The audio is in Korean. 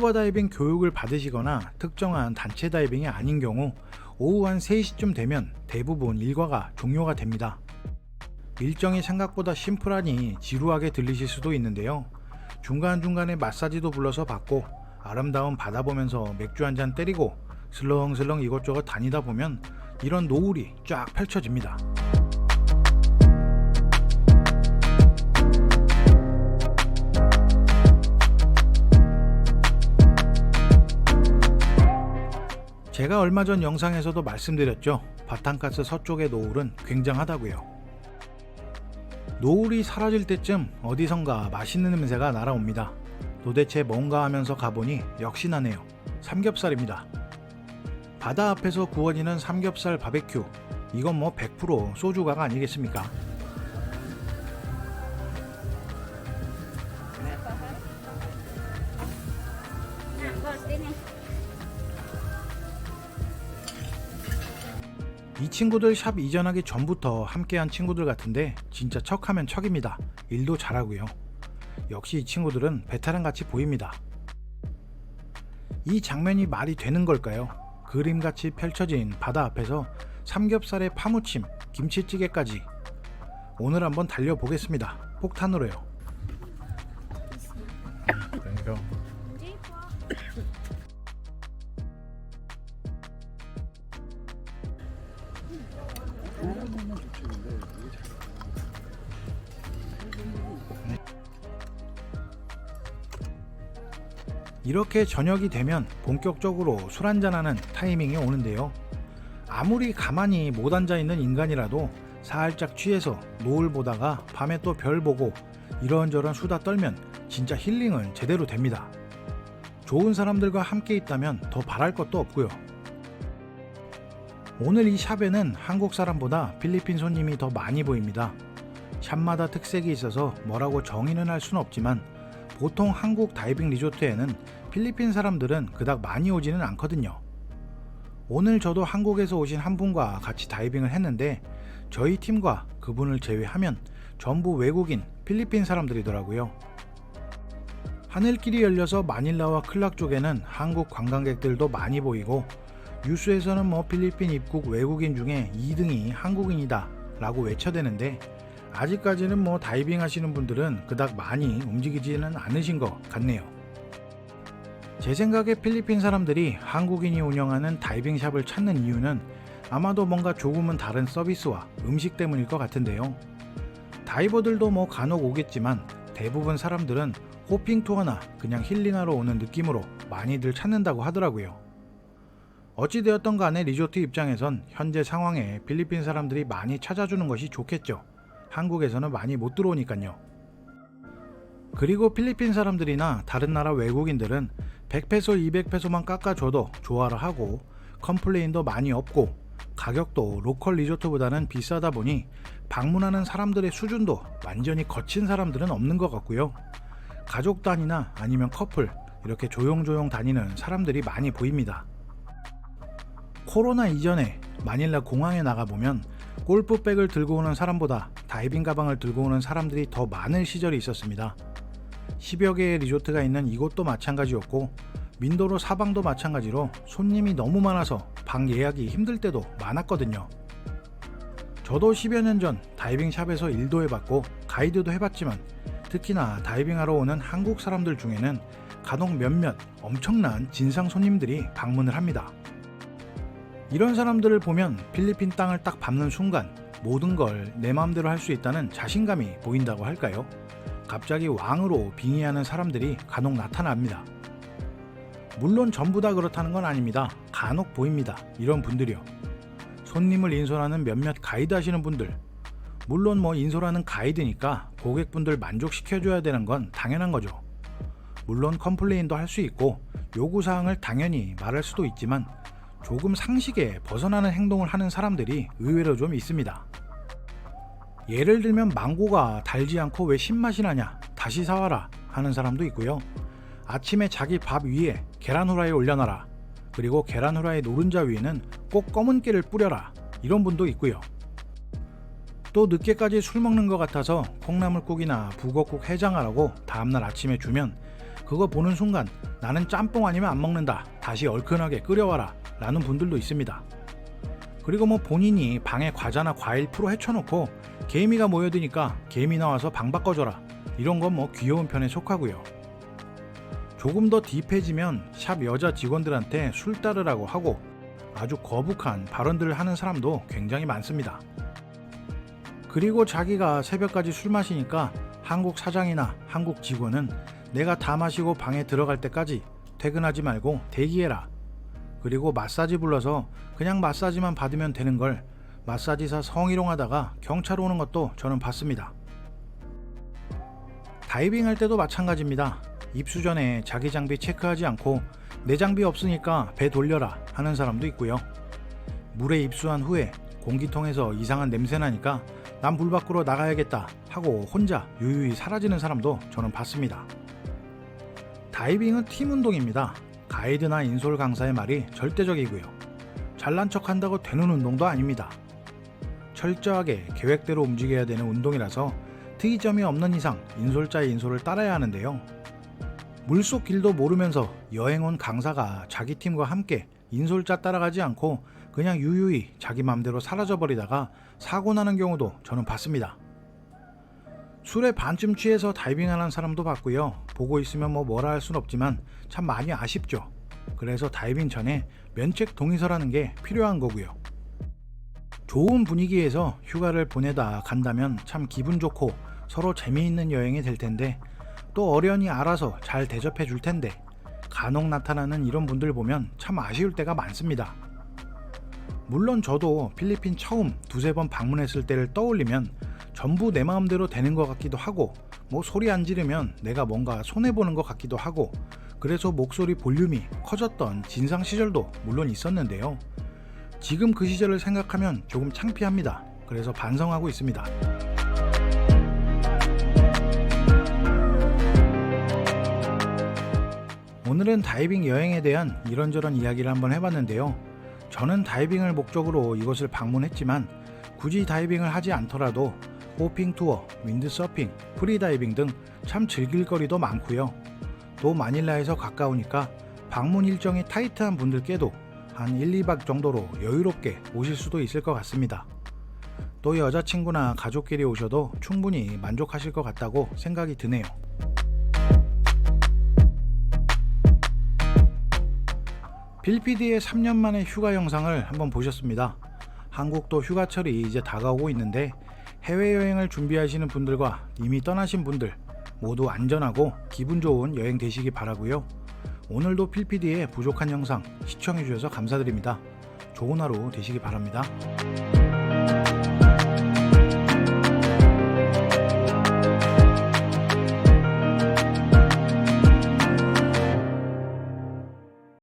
스쿠버 다이빙 교육을 받으시거나 특정한 단체 다이빙이 아닌 경우 오후 한 3시쯤 되면 대부분 일과가 종료가 됩니다. 일정이 생각보다 심플하니 지루하게 들리실 수도 있는데요. 중간중간에 마사지도 불러서 받고 아름다운 바다 보면서 맥주 한잔 때리고 슬렁슬렁 이것저것 다니다 보면 이런 노을이 쫙 펼쳐집니다. 제가 얼마 전 영상에서도 말씀드렸죠. 바탄가스 서쪽의 노을은 굉장하다고요. 노을이 사라질 때쯤 어디선가 맛있는 냄새가 날아옵니다. 도대체 뭔가 하면서 가보니 역시 나네요. 삼겹살입니다. 바다 앞에서 구워지는 삼겹살 바베큐, 이건 뭐 100% 소주가 아니겠습니까? 이 친구들 샵 이전하기 전부터 함께한 친구들 같은데 진짜 척하면 척입니다. 일도 잘하고요. 역시 이 친구들은 베테랑같이 보입니다. 이 장면이 말이 되는 걸까요? 그림같이 펼쳐진 바다 앞에서 삼겹살에 파무침, 김치찌개까지. 오늘 한번 달려보겠습니다. 폭탄으로요. 이렇게 저녁이 되면 본격적으로 술 한잔하는 타이밍이 오는데요. 아무리 가만히 못 앉아있는 인간이라도 살짝 취해서 노을 보다가 밤에 또 별 보고 이런저런 수다 떨면 진짜 힐링은 제대로 됩니다. 좋은 사람들과 함께 있다면 더 바랄 것도 없고요. 오늘 이 샵에는 한국 사람보다 필리핀 손님이 더 많이 보입니다. 샵마다 특색이 있어서 뭐라고 정의는 할 수는 없지만 보통 한국 다이빙 리조트에는 필리핀 사람들은 그닥 많이 오지는 않거든요. 오늘 저도 한국에서 오신 한 분과 같이 다이빙을 했는데 저희 팀과 그분을 제외하면 전부 외국인 필리핀 사람들이더라고요. 하늘길이 열려서 마닐라와 클락 쪽에는 한국 관광객들도 많이 보이고 뉴스에서는 뭐 필리핀 입국 외국인 중에 2등이 한국인이다 라고 외쳐대는데 아직까지는 뭐 다이빙 하시는 분들은 그닥 많이 움직이지는 않으신 것 같네요. 제 생각에 필리핀 사람들이 한국인이 운영하는 다이빙 샵을 찾는 이유는 아마도 뭔가 조금은 다른 서비스와 음식 때문일 것 같은데요. 다이버들도 뭐 간혹 오겠지만 대부분 사람들은 호핑 투어나 그냥 힐링하러 오는 느낌으로 많이들 찾는다고 하더라고요. 어찌되었던 간에 리조트 입장에선 현재 상황에 필리핀 사람들이 많이 찾아주는 것이 좋겠죠. 한국에서는 많이 못 들어오니까요. 그리고 필리핀 사람들이나 다른 나라 외국인들은 100페소, 200페소만 깎아줘도 좋아를 하고 컴플레인도 많이 없고 가격도 로컬 리조트보다는 비싸다 보니 방문하는 사람들의 수준도 완전히 거친 사람들은 없는 것 같고요. 가족 단위나 아니면 커플 이렇게 조용조용 다니는 사람들이 많이 보입니다. 코로나 이전에 마닐라 공항에 나가보면 골프백을 들고 오는 사람보다 다이빙 가방을 들고 오는 사람들이 더 많은 시절이 있었습니다. 10여 개의 리조트가 있는 이곳도 마찬가지였고 민도로 사방도 마찬가지로 손님이 너무 많아서 방 예약이 힘들 때도 많았거든요. 저도 10여 년 전 다이빙 샵에서 일도 해봤고 가이드도 해봤지만 특히나 다이빙하러 오는 한국 사람들 중에는 간혹 몇몇 엄청난 진상 손님들이 방문을 합니다. 이런 사람들을 보면 필리핀 땅을 딱 밟는 순간 모든 걸 내 마음대로 할 수 있다는 자신감이 보인다고 할까요? 갑자기 왕으로 빙의하는 사람들이 간혹 나타납니다. 물론 전부 다 그렇다는 건 아닙니다. 간혹 보입니다. 이런 분들이요. 손님을 인솔하는 몇몇 가이드 하시는 분들, 물론 뭐 인솔하는 가이드니까 고객분들 만족시켜줘야 되는 건 당연한 거죠. 물론 컴플레인도 할 수 있고 요구사항을 당연히 말할 수도 있지만 조금 상식에 벗어나는 행동을 하는 사람들이 의외로 좀 있습니다. 예를 들면 망고가 달지 않고 왜 신맛이 나냐, 다시 사와라 하는 사람도 있고요. 아침에 자기 밥 위에 계란 후라이 올려놔라, 그리고 계란 후라이 노른자 위에는 꼭 검은 깨를 뿌려라, 이런 분도 있고요. 또 늦게까지 술 먹는 것 같아서 콩나물국이나 북어국 해장하라고 다음날 아침에 주면 그거 보는 순간 나는 짬뽕 아니면 안 먹는다, 다시 얼큰하게 끓여와라 라는 분들도 있습니다. 그리고 뭐 본인이 방에 과자나 과일 풀어 헤쳐놓고 개미가 모여드니까 개미 나와서 방 바꿔줘라, 이런 건 뭐 귀여운 편에 속하고요. 조금 더 딥해지면 샵 여자 직원들한테 술 따르라고 하고 아주 거북한 발언들을 하는 사람도 굉장히 많습니다. 그리고 자기가 새벽까지 술 마시니까 한국 사장이나 한국 직원은 내가 다 마시고 방에 들어갈 때까지 퇴근하지 말고 대기해라. 그리고 마사지 불러서 그냥 마사지만 받으면 되는 걸 마사지사 성희롱하다가 경찰 오는 것도 저는 봤습니다. 다이빙 할 때도 마찬가지입니다. 입수 전에 자기 장비 체크하지 않고 내 장비 없으니까 배 돌려라 하는 사람도 있고요. 물에 입수한 후에 공기통에서 이상한 냄새 나니까 난 물 밖으로 나가야겠다 하고 혼자 유유히 사라지는 사람도 저는 봤습니다. 다이빙은 팀 운동입니다. 가이드나 인솔 강사의 말이 절대적이고요. 잘난 척 한다고 되는 운동도 아닙니다. 철저하게 계획대로 움직여야 되는 운동이라서 특이점이 없는 이상 인솔자의 인솔을 따라야 하는데요. 물속 길도 모르면서 여행 온 강사가 자기 팀과 함께 인솔자 따라가지 않고 그냥 유유히 자기 맘대로 사라져버리다가 사고 나는 경우도 저는 봤습니다. 술에 반쯤 취해서 다이빙하는 사람도 봤고요. 보고 있으면 뭐라 할 순 없지만 참 많이 아쉽죠. 그래서 다이빙 전에 면책 동의서라는 게 필요한 거고요. 좋은 분위기에서 휴가를 보내다 간다면 참 기분 좋고 서로 재미있는 여행이 될 텐데, 또 어련히 알아서 잘 대접해 줄 텐데 간혹 나타나는 이런 분들 보면 참 아쉬울 때가 많습니다. 물론 저도 필리핀 처음 두세 번 방문했을 때를 떠올리면 전부 내 마음대로 되는 것 같기도 하고, 뭐 소리 안 지르면 내가 뭔가 손해보는 것 같기도 하고, 그래서 목소리 볼륨이 커졌던 진상 시절도 물론 있었는데요. 지금 그 시절을 생각하면 조금 창피합니다. 그래서 반성하고 있습니다. 오늘은 다이빙 여행에 대한 이런저런 이야기를 한번 해봤는데요. 저는 다이빙을 목적으로 이곳을 방문했지만 굳이 다이빙을 하지 않더라도 호핑 투어, 윈드서핑, 프리다이빙 등 참 즐길 거리도 많고요. 또 마닐라에서 가까우니까 방문 일정이 타이트한 분들께도 한 1, 2박 정도로 여유롭게 오실 수도 있을 것 같습니다. 또 여자친구나 가족끼리 오셔도 충분히 만족하실 것 같다고 생각이 드네요. 빌피디의 3년 만의 휴가 영상을 한번 보셨습니다. 한국도 휴가철이 이제 다가오고 있는데 해외여행을 준비하시는 분들과 이미 떠나신 분들 모두 안전하고 기분 좋은 여행 되시기 바라고요. 오늘도 필피디의 부족한 영상 시청해주셔서 감사드립니다. 좋은 하루 되시기 바랍니다.